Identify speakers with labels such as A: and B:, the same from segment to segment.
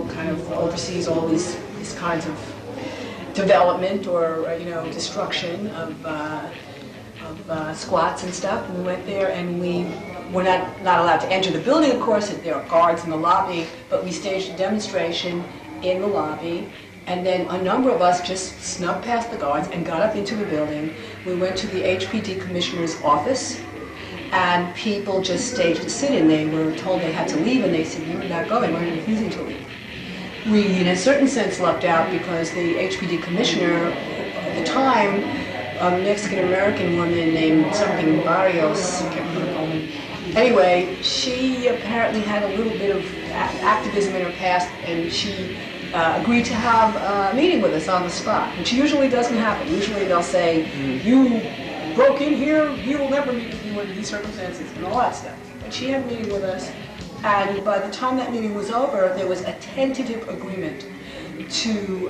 A: kind of oversees all these kinds of development or destruction of squats and stuff. And we went there, and we were not allowed to enter the building, of course. There are guards in the lobby, but we staged a demonstration in the lobby. And then a number of us just snuck past the guards and got up into the building. We went to the HPD commissioner's office, and people just staged a sit-in. They were told they had to leave, and they said, "You're not going, we're refusing to leave." We, in a certain sense, lucked out because the HPD commissioner at the time, a Mexican-American woman named something Barrios, I can't remember her name. Anyway, she apparently had a little bit of activism in her past, and she agreed to have a meeting with us on the spot, which usually doesn't happen. Usually they'll say, "You broke in here, you will never meet with you under these circumstances," and all that stuff. But she had a meeting with us, and by the time that meeting was over, there was a tentative agreement to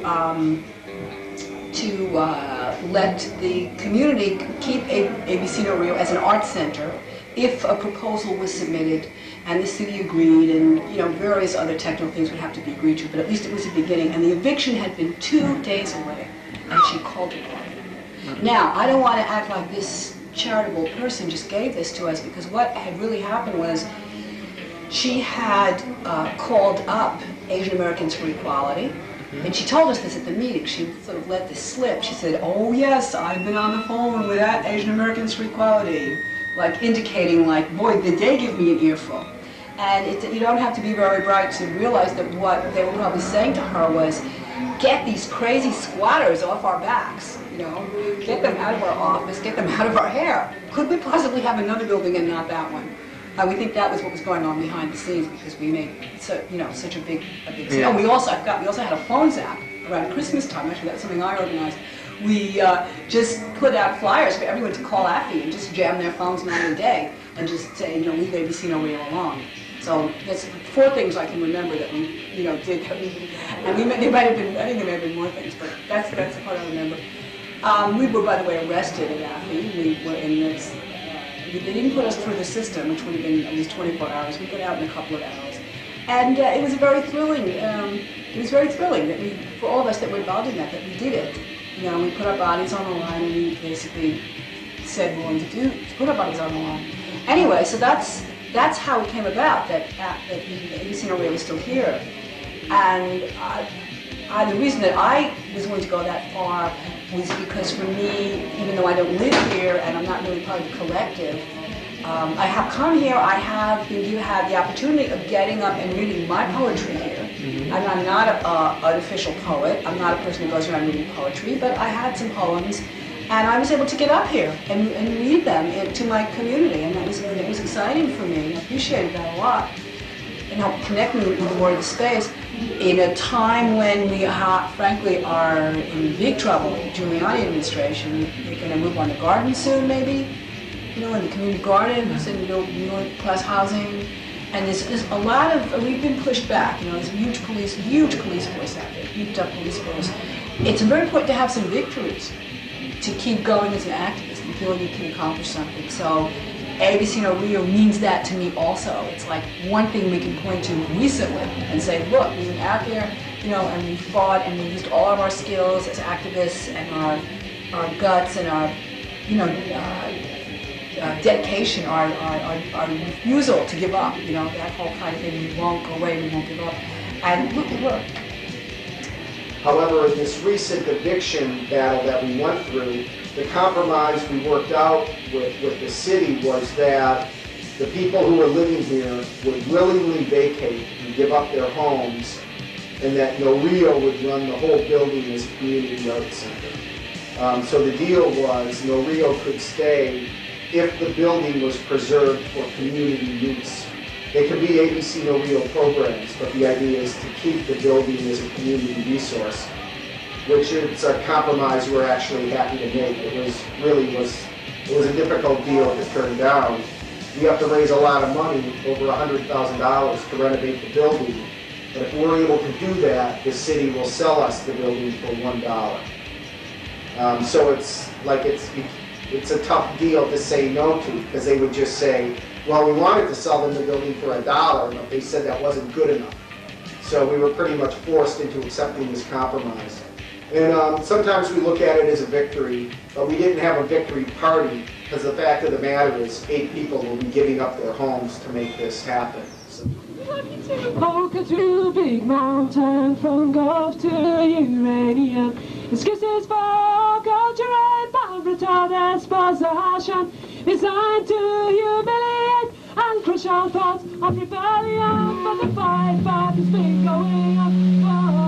A: let the community keep ABC No Rio as an art center if a proposal was submitted and the city agreed, and various other technical things would have to be agreed to, but at least it was a beginning. And the eviction had been 2 days away, and she called it off. Now, I don't want to act like this charitable person just gave this to us, because what had really happened was she had called up Asian Americans for Equality, and she told us this at the meeting. She sort of let this slip. She said, "Oh yes, I've been on the phone with Asian Americans for Equality," like indicating, like, boy, did they give me an earful. And you don't have to be very bright to realize that what they were probably saying to her was, "Get these crazy squatters off our backs, get them out of our office, get them out of our hair. Could we possibly have another building and not that one?" We think that was what was going on behind the scenes, because we made such a big scene. Yeah. Oh, we also had a phone zap around Christmas time. Actually, that's something I organized. We just put out flyers for everyone to call Affy and just jam their phones night and day and just say, leave ABC No Rio alone. So that's 4 things I can remember that we did. And there might have been, I think there may have been more things, but that's the part I remember. We were, by the way, arrested at Affy. We were in this. They didn't put us through the system, which would have been at least 24 hours. We got out in a couple of hours, and it was very thrilling. It was very thrilling that for all of us that were involved in that we did it. We put our bodies on the line, and we basically said we wanted to put our bodies on the line. Anyway, so that's how it came about that ABC No Rio was still here, and the reason that I was willing to go that far was because for me, even though I don't live here and I'm not really part of the collective, I have come here, I have had the opportunity of getting up and reading my poetry here. Mm-hmm. And I'm not an official poet, I'm not a person who goes around reading poetry, but I had some poems, and I was able to get up here and read them to my community, and it was exciting for me. I appreciated that a lot. And helped connect me with the word of the space in a time when we frankly are in big trouble with the Giuliani administration. They're going to move on to gardens soon, maybe, in the community gardens and middle class housing. And there's a lot of, we've been pushed back. There's a huge police force out there, beefed up police force. It's very important to have some victories to keep going as an activist and feel like you can accomplish something. So ABC No Rio means that to me also. It's like one thing we can point to recently and say, look, we went out there, and we fought and we used all of our skills as activists and our guts and our, dedication, our refusal to give up, that whole kind of thing. We won't go away, we won't give up. And look, it worked.
B: However, in this recent eviction battle that we went through, the compromise we worked out with the city was that the people who were living here would willingly vacate and give up their homes, and that No Rio would run the whole building as a community arts center. So the deal was No Rio could stay if the building was preserved for community use. They could be ABC No Rio programs, but the idea is to keep the building as a community resource, which is a compromise we're actually happy to make. It was a difficult deal to turn down. We have to raise a lot of money, over $100,000, to renovate the building. But if we're able to do that, the city will sell us the building for $1. So it's a tough deal to say no to, because they would just say, well, we wanted to sell them the building for $1, but they said that wasn't good enough. So we were pretty much forced into accepting this compromise. And sometimes we look at it as a victory, but we didn't have a victory party, because the fact of the matter is 8 people will be giving up their homes to make this happen. So.
C: Walking through the big mountain from Gulf to uranium. Excuses for culture and brutal dispossession designed to humiliate and crush our thoughts of rebellion. But the fight has been going on forever.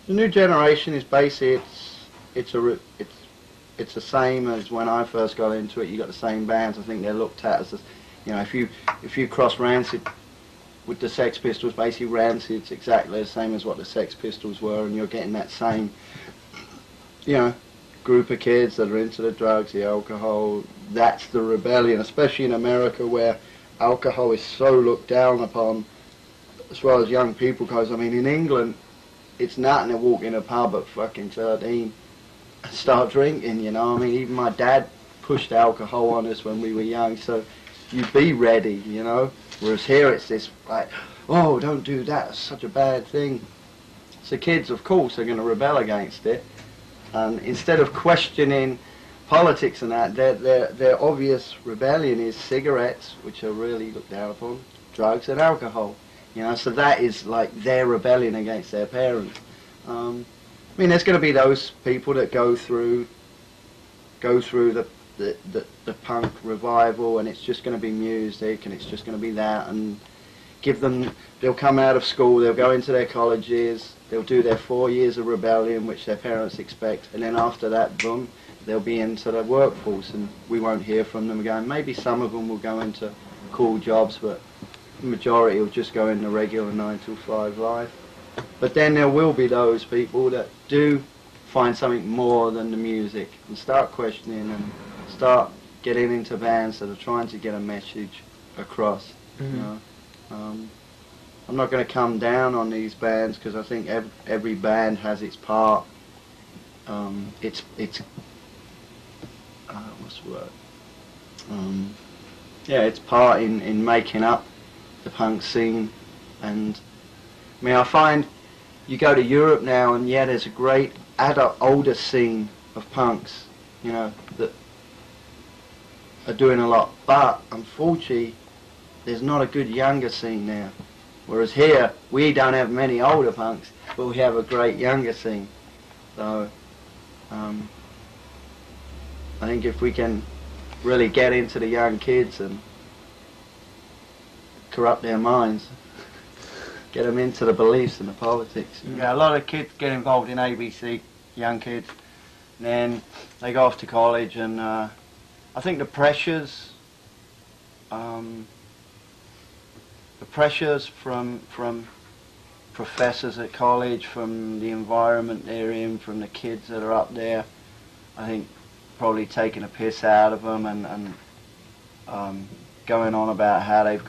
D: The new generation is basically it's the same as when I first got into it. You got the same bands. I think they're looked at as, you know, if you cross Rancid with the Sex Pistols, basically Rancid's exactly the same as what the Sex Pistols were, and you're getting that same, you know, group of kids that are into the drugs, the alcohol. That's the rebellion, especially in America where alcohol is so looked down upon as well as young people. Because I mean, in England, it's nothing to walk in a pub at fucking 13 and start drinking, you know. I mean, even my dad pushed alcohol on us when we were young, so you be ready, you know. Whereas here it's this, like, oh, don't do that, it's such a bad thing. So kids, of course, are going to rebel against it. And instead of questioning politics and that, their obvious rebellion is cigarettes, which are really looked down upon, drugs and alcohol. You know, so that is like their rebellion against their parents. I mean, there's going to be those people that go through the punk revival, and it's just going to be music, and it's just going to be that, and they'll come out of school, they'll go into their colleges, they'll do their 4 years of rebellion, which their parents expect, and then after that, boom, they'll be into the workforce, and we won't hear from them again. Maybe some of them will go into cool jobs, but the majority will just go in the regular 9 to 5 life. But then there will be those people that do find something more than the music and start questioning and start getting into bands that are trying to get a message across. Mm-hmm. You know? I'm not going to come down on these bands because I think every band has its part. It's what's the word? Yeah, its part in making up the punk scene. And I mean, I find you go to Europe now, and yeah, there's a great older scene of punks, you know, that are doing a lot. But unfortunately, there's not a good younger scene now. Whereas here, we don't have many older punks, but we have a great younger scene. So I think if we can really get into the young kids and corrupt their minds, get them into the beliefs and the politics. Yeah, a lot of kids get involved in ABC, young kids, and then they go off to college, and I think the pressures from professors at college, from the environment they're in, from the kids that are up there, I think probably taking a piss out of them and going on about how they've